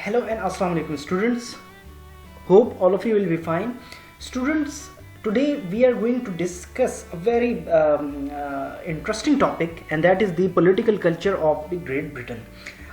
Hello and Assalamu alaikum students. Hope all of you will be fine. Students, today we are going to discuss a very interesting topic, and that is the political culture of the Great Britain.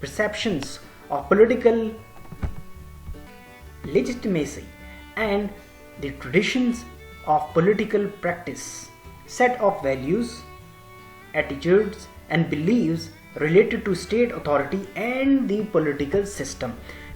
perceptions of political legitimacy and the traditions of political practice, set of values, attitudes and beliefs related to state authority and the political system।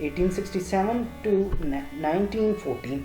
1867 to 1914।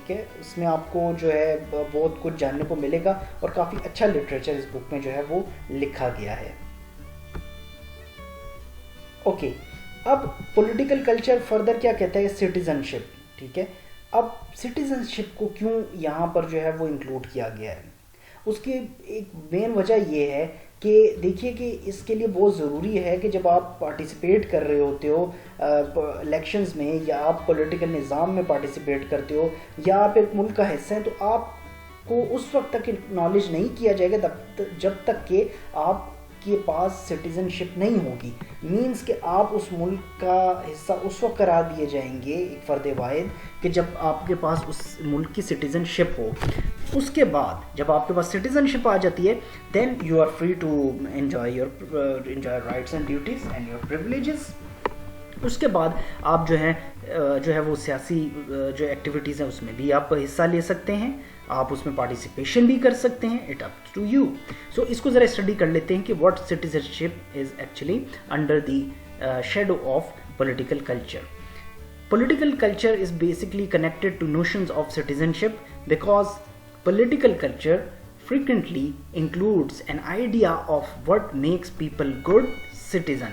ٹھیک ہے. اس میں آپ کو جو ہے بہت کچھ جاننے کو ملے گا اور کافی اچھا لٹریچر اس بک میں جو ہے وہ لکھا گیا ہے. اوکے, اب پولیٹیکل کلچر فردر کیا کہتا ہے؟ سٹیزن شپ. ٹھیک ہے, اب سٹیزن شپ کو کیوں یہاں پر جو ہے وہ انکلوڈ کیا گیا ہے؟ اس کی ایک مین وجہ یہ ہے کہ دیکھیے کہ اس کے لیے بہت ضروری ہے کہ جب آپ پارٹیسپیٹ کر رہے ہوتے ہو الیکشنز میں یا آپ پولیٹیکل نظام میں پارٹیسپیٹ کرتے ہو یا آپ ایک ملک کا حصہ ہیں, تو آپ کو اس وقت تک اکنالج نہیں کیا جائے گا جب تک کہ آپ کے پاس سٹیزن شپ نہیں ہوگی. مینس کہ آپ اس ملک کا حصہ اس وقت قرار دیے جائیں گے ایک فرد واحد کہ جب آپ کے پاس اس ملک کی سٹیزن شپ ہو. اس کے بعد جب آپ کے پاس سٹیزن شپ آ جاتی ہے, then you are free to enjoy rights and duties and your privileges. اس کے بعد آپ جو ہے وہ سیاسی جو ایکٹیویٹیز ہیں اس میں بھی آپ حصہ لے سکتے ہیں, آپ اس میں پارٹیسپیشن بھی کر سکتے ہیں. It up to you. So اس کو ذرا اسٹڈی کر لیتے ہیں کہ what citizenship is actually under the shadow of political culture. Political culture is basically connected to notions of citizenship because political culture frequently includes an idea of what makes people good citizen.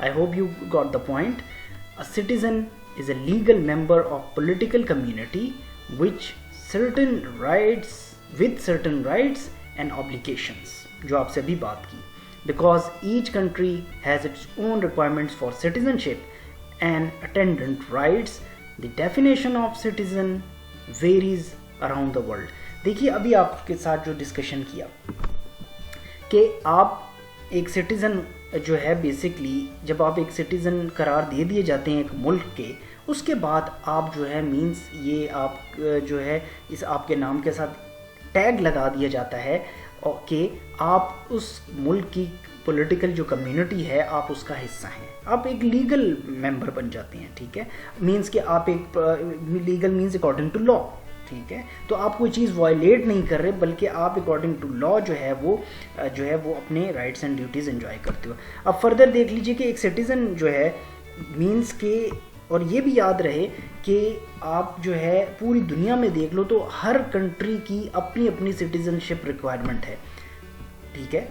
I hope you got the point. A citizen is a legal member of political community with certain rights and obligations. جو آپ سے ابھی بات کی. Because each country has its own requirements for citizenship and attendant rights, the definition of citizen varies around the world. دیکھیے ابھی آپ کے ساتھ جو ڈسکشن کیا کہ آپ ایک سٹیزن جو ہے بیسکلی جب آپ ایک سٹیزن قرار دے دیے جاتے ہیں ایک ملک کے, اس کے بعد آپ جو ہے مینس یہ آپ جو ہے اس آپ کے نام کے ساتھ ٹیگ لگا دیا جاتا ہے کہ آپ اس ملک کی پولیٹیکل جو کمیونٹی ہے آپ اس کا حصہ ہیں, آپ ایک لیگل ممبر بن جاتے ہیں. ٹھیک ہے, مینس کہ آپ ایک لیگل مینس اکارڈنگ ٹو لا. ٹھیک ہے, تو آپ کوئی چیز وائلیٹ نہیں کر رہے بلکہ آپ اکارڈنگ ٹو لا جو ہے وہ اپنے رائٹس اینڈ ڈیوٹیز انجوائے کرتے ہو. اب فردر دیکھ لیجئے کہ ایک سٹیزن جو ہے مینس کہ, اور یہ بھی یاد رہے کہ آپ جو ہے پوری دنیا میں دیکھ لو تو ہر کنٹری کی اپنی اپنی سٹیزن شپ ریکوائرمنٹ ہے. ٹھیک ہے,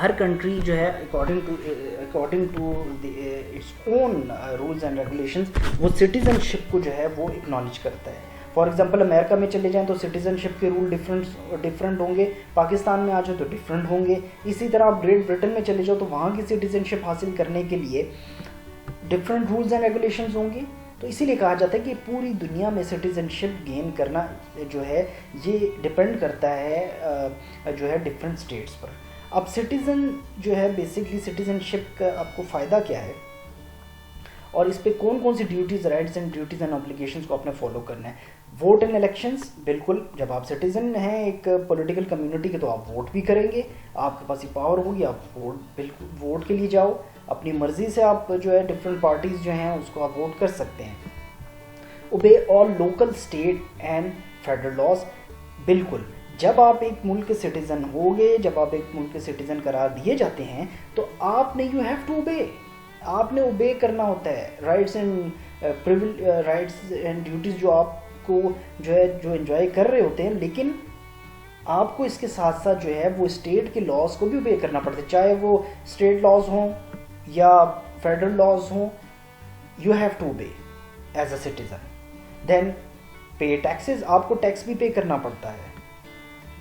ہر کنٹری جو ہے according to its own rules and regulations وہ سٹیزن شپ کو جو ہے وہ اکنالج کرتا ہے. فار ایگزامپل امریکہ میں چلے جائیں تو سٹیزن شپ کے رول ڈفرینٹ ہوں گے, پاکستان میں آ جاؤ تو ڈفرینٹ ہوں گے. اسی طرح آپ گریٹ برٹن میں چلے جاؤ تو وہاں کی سٹیزن شپ حاصل کرنے کے لیے ڈفرینٹ رولز اینڈ ریگولیشنز ہوں گے. تو اسی لیے کہا جاتا ہے کہ پوری دنیا میں سٹیزن شپ گین کرنا جو ہے یہ ڈپینڈ کرتا ہے جو ہے ڈفرینٹ اسٹیٹس پر. اب سٹیزن جو ہے بیسکلی سٹیزن شپ کا آپ کو فائدہ کیا ہے اور اس پہ کون کون سی duties, rights and duties and obligations کو آپ نے فالو کرنا ہے. ووٹ ان الیکشنز, بالکل جب آپ سٹیزن ہیں ایک پولیٹیکل کمیونٹی کے تو آپ ووٹ بھی کریں گے, آپ کے پاس یہ پاور ہوگی, آپ بالکل ووٹ کے لیے جاؤ, اپنی مرضی سے آپ جو ہے ڈفرینٹ پارٹیز جو ہیں اس کو آپ ووٹ کر سکتے ہیں. Obey all local state and federal laws, بالکل جب آپ ایک ملک کے سٹیزن ہو گے, جب آپ ایک ملک کے سٹیزن قرار دیے جاتے ہیں تو آپ نے یو ہیو ٹو اوبے, آپ نے اوبے کرنا ہوتا ہے. رائٹس اینڈ ڈیوٹیز جو آپ کو جو ہے جو انجوائے کر رہے ہوتے ہیں, لیکن آپ کو اس کے ساتھ ساتھ جو ہے وہ اسٹیٹ کے لاز کو بھی اوبے کرنا پڑتا ہے, چاہے وہ اسٹیٹ لاز ہوں یا فیڈرل لاز ہوں. You have to obey as a citizen. Then pay taxes, آپ کو ٹیکس بھی پے کرنا پڑتا ہے.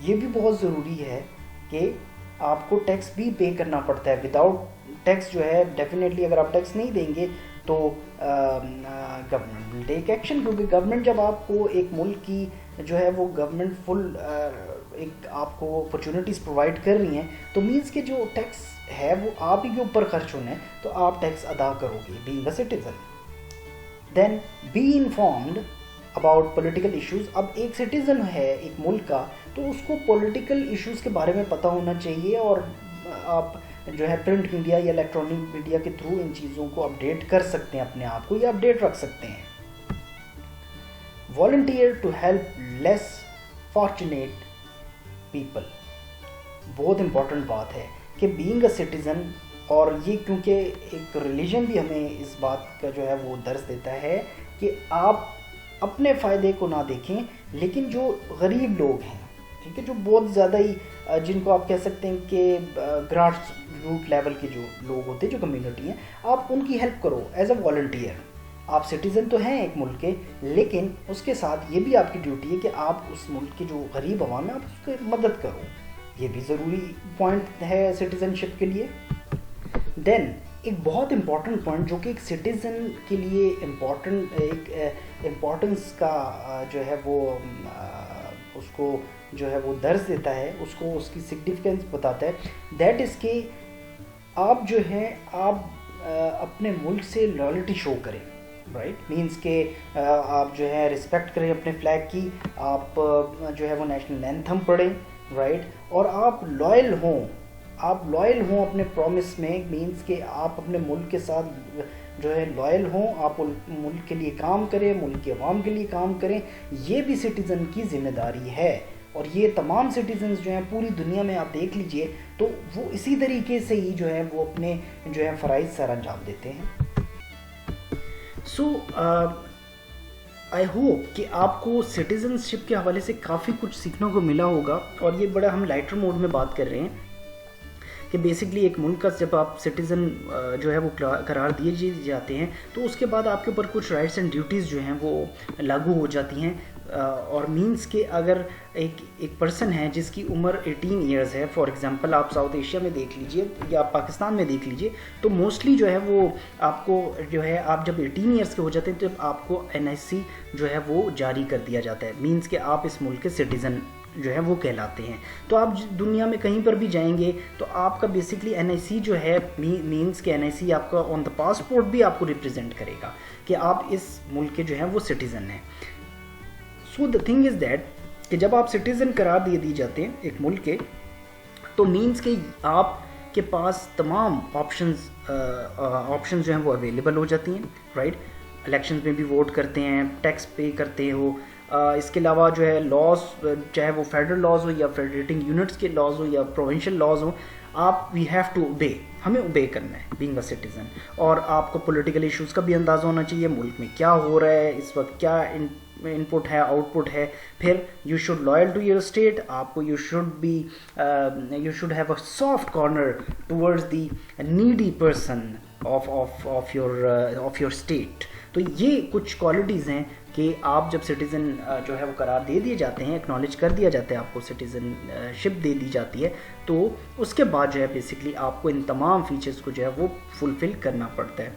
یہ بھی بہت ضروری ہے کہ آپ کو ٹیکس بھی پے کرنا پڑتا ہے. وداؤٹ ٹیکس جو ہے ڈیفینیٹلی اگر آپ ٹیکس نہیں دیں گے تو گورنمنٹ ول ٹیک ایکشن, کیونکہ گورنمنٹ جب آپ کو ایک ملک کی جو ہے وہ گورنمنٹ فل ایک آپ کو اپرچونیٹیز پرووائڈ کر رہی ہیں تو مینس کہ جو ٹیکس ہے وہ آپ ہی کے اوپر خرچ ہونا ہے تو آپ ٹیکس ادا کرو گے being a citizen. Then be informed about political issues. اب ایک سٹیزن ہے ایک ملک کا تو اس کو پولیٹیکل ایشوز کے بارے میں پتہ ہونا چاہیے, اور آپ جو ہے پرنٹ میڈیا یا الیکٹرانک میڈیا کے تھرو ان چیزوں کو اپڈیٹ کر سکتے ہیں, اپنے آپ کو یا اپڈیٹ رکھ سکتے ہیں. Volunteer to help less fortunate people, بہت امپورٹنٹ بات ہے کہ بینگ اے سٹیزن, اور یہ کیونکہ ایک ریلیجن بھی ہمیں اس بات کا جو ہے وہ درس دیتا ہے کہ آپ اپنے فائدے کو نہ دیکھیں، لیکن جو غریب لوگ ہیں، ٹھیک ہے، جو بہت زیادہ ہی جن کو آپ کہہ سکتے ہیں کہ گراس روٹ لیول کے جو لوگ ہوتے ہیں، جو کمیونٹی ہیں، آپ ان کی ہیلپ کرو ایز اے والنٹیئر. آپ سٹیزن تو ہیں ایک ملک کے، لیکن اس کے ساتھ یہ بھی آپ کی ڈیوٹی ہے کہ آپ اس ملک کے جو غریب عوام ہیں آپ اس کی مدد کرو. یہ بھی ضروری پوائنٹ ہے سٹیزن شپ کے لیے. دین ایک بہت امپورٹنٹ پوائنٹ جو کہ ایک سٹیزن کے لیے ایک امپورٹنس کا جو ہے وہ اس کو جو ہے وہ درس دیتا ہے، اس کو اس کی سگنیفیکنس بتاتا ہے. دیٹ از کہ آپ جو ہے آپ اپنے ملک سے لائلٹی شو کریں، رائٹ. مینس کہ آپ جو ہے رسپیکٹ کریں اپنے فلیگ کی، آپ جو ہے وہ نیشنل اینتھم پڑھیں، رائٹ. اور آپ لائل ہوں اپنے پرومس میں. مینس کہ آپ اپنے ملک کے ساتھ جو ہے لائل ہوں، آپ ملک کے لیے کام کریں، ملک کے عوام کے لیے کام کریں. یہ بھی سٹیزن کی ذمہ داری ہے، اور یہ تمام سٹیزنز جو ہیں پوری دنیا میں آپ دیکھ لیجئے تو وہ اسی طریقے سے ہی جو ہے وہ اپنے جو ہے فرائض سر انجام دیتے ہیں. سو آئی ہوپ کہ آپ کو سٹیزن شپ کے حوالے سے کافی کچھ سیکھنے کو ملا ہوگا. اور یہ بڑا ہم لائٹر موڈ میں بات کر رہے ہیں کہ بیسکلی ایک ملک کا جب آپ سٹیزن جو ہے وہ قرار دیے جاتے ہیں تو اس کے بعد آپ کے اوپر کچھ رائٹس اینڈ ڈیوٹیز جو ہیں وہ لاگو ہو جاتی ہیں. اور مینس کہ اگر ایک پرسن ہے جس کی عمر 18 ایئرز ہے، فار ایگزامپل آپ ساؤتھ ایشیا میں دیکھ لیجئے یا آپ پاکستان میں دیکھ لیجئے، تو موسٹلی جو ہے وہ آپ کو جو ہے آپ جب 18 ایئرس کے ہو جاتے ہیں تو آپ کو NIC جو ہے وہ جاری کر دیا جاتا ہے. مینس کہ آپ اس ملک کے سٹیزن جو ہے وہ کہلاتے ہیں. تو آپ دنیا میں کہیں پر بھی جائیں گے تو آپ کا بیسکلی NIC جو ہے مینس کہ NIC آپ کا آن دا پاسپورٹ بھی آپ کو ریپرزینٹ کرے گا کہ آپ اس ملک کے جو ہیں وہ سٹیزن ہیں. سو دا تھنگ از دیٹ کہ جب آپ سٹیزن قرار دی جاتے ہیں ایک ملک کے، تو مینس کہ آپ کے پاس تمام آپشنز جو ہیں وہ اویلیبل ہو جاتی ہیں، رائٹ. الیکشنز میں بھی ووٹ کرتے ہیں، ٹیکس پے کرتے ہو. اس کے علاوہ جو ہے لاز، چاہے وہ فیڈرل لاز ہو یا فیڈریٹنگ یونٹس کے لاز ہو یا پروونشل لاز ہوں، آپ وی ہیو ٹو اوبے، ہمیں اوبے کرنا ہے بینگ اے سٹیزن. اور آپ کو پولیٹیکل ایشوز کا بھی اندازہ ہونا چاہیے، ملک میں کیا ہو رہا ہے اس وقت، کیا ان پٹ ہے، آؤٹ پٹ ہے. پھر you should loyal to your state. آپ کو you should have a soft corner towards the needy person of your state. تو یہ کچھ کوالٹیز ہیں کہ آپ جب سٹیزن جو ہے وہ قرار دے دیے جاتے ہیں، اکنالج کر دیا جاتا ہے، آپ کو سٹیزن شپ دے دی جاتی ہے، تو اس کے بعد جو ہے بیسکلی آپ کو ان تمام فیچرز کو جو ہے وہ فلفل کرنا پڑتا ہے.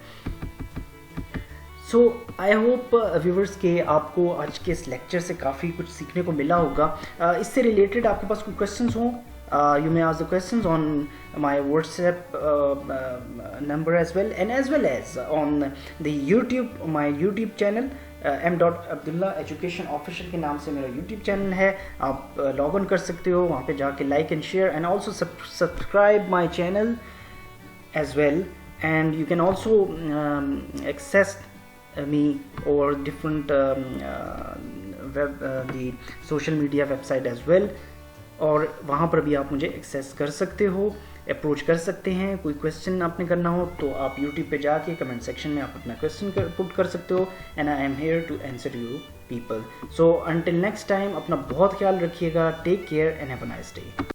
سو آئی ہوپ ویورز کہ آپ کو آج کے اس لیکچر سے کافی کچھ سیکھنے کو ملا ہوگا. اس سے ریلیٹڈ آپ کے پاس کوئی کویشچنز ہوں، you may ask the questions on my WhatsApp number as well as on the my YouTube channel m.abdullah education official کے نام سے میرا YouTube چینل ہے. آپ لاگ ان کر سکتے ہو وہاں پہ جا کے، like and share and also subscribe my channel as well, and you can also access me over different the social media website as well. اور وہاں پر بھی آپ مجھے ایکسیس کر سکتے ہو، اپروچ کر سکتے ہیں. کوئی کویسچن آپ نے کرنا ہو تو آپ یوٹیوب پہ جا کے کمنٹ سیکشن میں آپ اپنا کویسچن پٹ کر سکتے ہو، and I am here to answer you people. So until next time اپنا بہت خیال رکھیے گا. Take care and have a nice day.